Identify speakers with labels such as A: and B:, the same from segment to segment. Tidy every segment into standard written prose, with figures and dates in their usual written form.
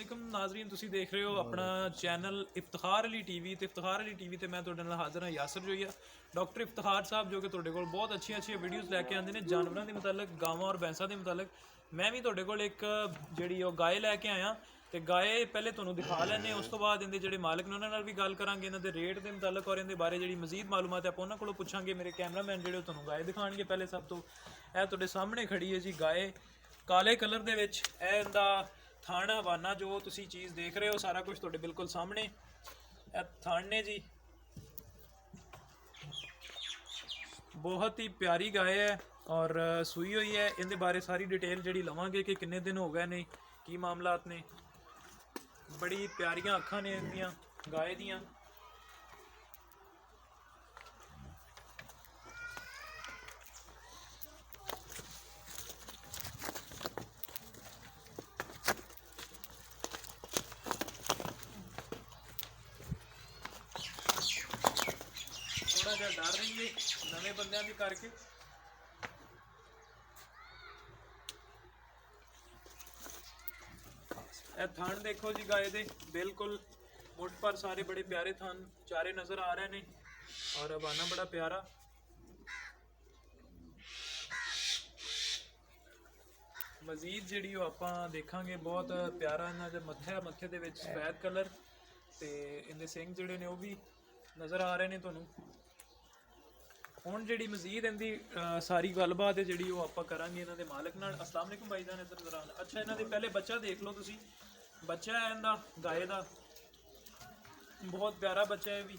A: अस्सलाम नाजरीन, तुसी देख रहे हो अपना चैनल इफ्तिखार अली टीवी। तो इफ्तिखार अली टीवी ते मैं तुहाडे नाल हाज़र हाँ यासर जोईया, डॉक्टर इफ्तिखार साहब, जो कि तुहाडे कोल बहुत अच्छी वीडियोज़ लैके आते हैं जानवरों के मुतालक, गावां और भैंसा के मुतालक। मैं भी तुहाडे कोल एक जिहड़ी ओह गाय लैके आया, तो गाय पहले तुहानूं दिखा लैने, उस तो बाद इहदे जिहड़े मालिक ने उन्हां नाल भी गल करांगे, इन्हां दे रेट के मुतालक और इहदे बारे जिहड़ी मजीद मालूमात है आपां उन्हां कोलों पुछांगे। मेरे कैमरामैन जिहड़े तुहानूं गाय दिखाणगे। पहले सब तो यह तुहाडे सामने खड़ी है जी गाय, काले कलर दे विच। यह इहदा थाना हवाना जो तुसी चीज़ देख रहे हो सारा कुछ तुहाडे बिल्कुल सामने थान ने जी। बहुत ही प्यारी गाय है और सूई हुई है। इनके बारे सारी डिटेल जी लवांगे कि किन्ने दिन हो गए ने, की मामलात ने। बड़ी प्यारियां अखां ने इनदियां गाय दियां। थोड़ा जा डर रही है नवे बंदियां भी करके। थान देखो जी गाय दे, बिल्कुल मुठ पर सारे बड़े प्यारे थान चारे नज़र आ रहे हैं और हवाना बड़ा प्यारा। मजीद जिहड़ी आपां देखांगे बहुत प्यारा इन्हां दा मत्था, मत्थे दे विच सफेद कलर ते इहदे सिंग जिहड़े ने ओह भी नज़र आ रहे हैं तुहानूं। हुण जिहड़ी मजीद इहदी सारी गलबात है जिहड़ी ओह आपां करांगे इन्हां दे मालक नाल। अस्सलाम वालेकुम भाईजान, इधर जरा। अच्छा, इन्हां दे पहले बच्चा देख लो तुसी। बच्चा है इहदा गाय दा, बहुत प्यारा बच्चा है भी।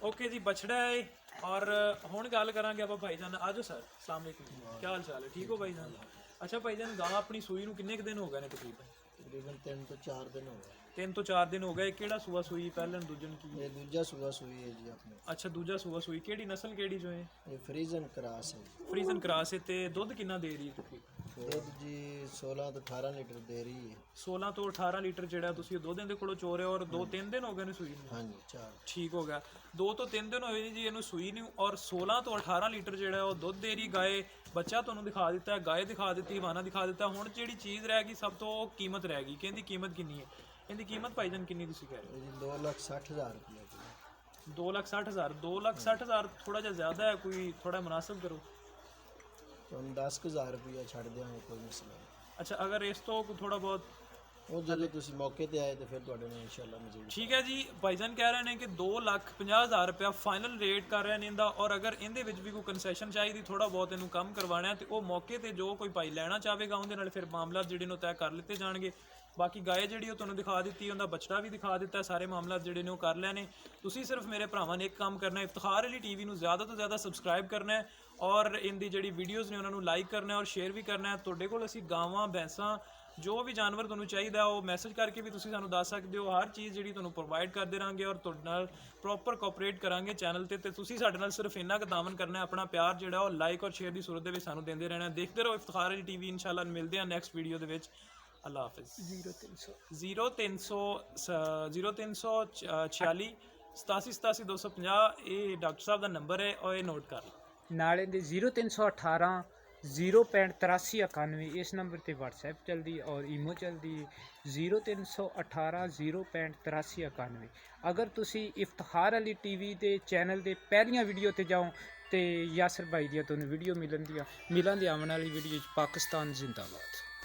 A: ओके जी, बछड़ा है। और हुण गल करांगे आपां भाईजान। आ जाओ सर, अस्सलाम वालेकुम, क्या हाल चाल है? ठीक हो भाईजान? अच्छा भाईजान, गां अपनी सूई नूं किन्ने क दिन हो गए ने तकरीबन?
B: तकरीबन 3 तो 4 दिन हो गए।
A: 3 तो 4 दिन हो गए। केड़ा सूआ सूई पहले दूजन की?
B: ये दूजा सुबह सुई है जी अपने।
A: अच्छा, दूजा सूआ सूई। केड़ी नस्ल केड़ी जो है?
B: ये फ्रीजन क्रॉस है।
A: फ्रीजन क्रॉस है। ते दुध किन्ना दे रही है तकरीबन?
B: दूध जी 16 तो 18 लीटर दे रही है।
A: 16 तो 18 लीटर ਜਿਹੜਾ ਤੁਸੀਂ ਦੁੱਧ ਇਹਦੇ ਕੋਲੋਂ ਚੋ ਰਹੇ ਹੋ। ਔਰ 2-3 दिन हो गए ने सूई ਨੂੰ?
B: हाँ जी 4।
A: ठीक हो गया। 2 ਤੋਂ 3 दिन ਹੋਏ ਜੀ ਇਹਨੂੰ ਸੂਈ ਨੂੰ, ਔਰ 16 ਤੋਂ 18 ਲੀਟਰ ਜਿਹੜਾ ਉਹ ਦੁੱਧ ਦੇ ਰਹੀ ਗਾਏ। ਬੱਚਾ ਤੁਹਾਨੂੰ ਦਿਖਾ ਦਿੱਤਾ ਹੈ, ਗਾਏ ਦਿਖਾ ਦਿੱਤੀ, ਹਵਾਨਾ ਦਿਖਾ ਦਿੱਤਾ। ਹੁਣ ਜਿਹੜੀ ਚੀਜ਼ ਰਹਿ ਗਈ ਸਭ ਤੋਂ, ਉਹ ਕੀਮਤ ਰਹਿ ਗਈ। ਕਹਿੰਦੀ ਕੀਮਤ ਕਿੰਨੀ ਹੈ? ਇਹਦੀ ਕੀਮਤ ਭਾਈਜਾਨ ਕਿੰਨੀ ਤੁਸੀਂ ਕਹਿ ਰਹੇ
B: ये जी 2,60,000 रुपये की।
A: ਹੋ? 2,60,000। 2,60,000 ਥੋੜਾ ਜਿਹਾ ਜ਼ਿਆਦਾ ਹੈ, ਕੋਈ ਥੋੜਾ ਮੁਨਾਸਿਬ ਕਰੋ।
B: तो हम 10,000 रुपया छड़ देंगे, कोई मसला नहीं।
A: ਅੱਛਾ, ਅਗਰ ਇਸ ਤੋਂ ਕੋਈ ਥੋੜਾ ਬਹੁਤ
B: वो जो तुम मौके पर आए तो फिर थोड़े ने इंशाल्लाह मजीद।
A: ठीक है जी। भाईजान कह रहे हैं कि 2,50,000 रुपया फाइनल रेट कर रहे हैं इनका। और अगर इनके विच भी कोई कंसैशन चाहिए, थोड़ा बहुत इनू कम करवाना है, तो वो मौके पर जो कोई भाई लैना चाहेगा उनके नाल फिर मामला जिहड़े ने तय कर लिते जाएंगे। बाकी गाय जिहड़ी वो तुहानूं दिखा दी, उनका बछड़ा भी दिखा दिता, सारे मामला जिहड़े ने वो कर लैने। तुसीं सिर्फ मेरे भरावां ने एक काम करना है, इफ्तिखार अली टीवी नूं ज़्यादा तो ज़्यादा सबसक्राइब करना है और इनकी जिहड़ी वीडियोज़ ने उन्होंने लाइक करना है और शेयर भी करना है। तुहाडे कोल असीं गावां भैंसां जो भी जानवर तुहानूं चाहिदा वो मैसेज करके भी तुसीं सानूं दस सकदे हो। हर चीज़ जिहड़ी तुहानूं प्रोवाइड करदे रहांगे और तुहाडे नाल प्रॉपर कोऑपरेट करांगे चैनल ते तुसीं साडे नाल सिर्फ इन्ना क दामन करना है, अपना प्यार जिहड़ा वो लाइक और शेयर की सूरत दे विच सानूं देंदे रहना है। देखते रहो इफ्तिखार अली टीवी। इंशाल्लाह मिलते हैं नैक्सट वीडियो दे विच। अल्लाह हाफिज़। 0346 87 250 ये डॉक्टर साहब का नंबर है और ये नोट कर लो।
C: नाले दे 0318 0658391 इस नंबर ते व्हाट्सएप चलदी और ईमो चलदी 0318 0658391। अगर तुसी इफ्तिखार अली टीवी दे चैनल दे पहलियां वीडियो ते जाओ तो यासर भाई दियां तुहानूं वीडियो मिलन दियां आने वाली वीडियो पाकिस्तान जिंदाबाद।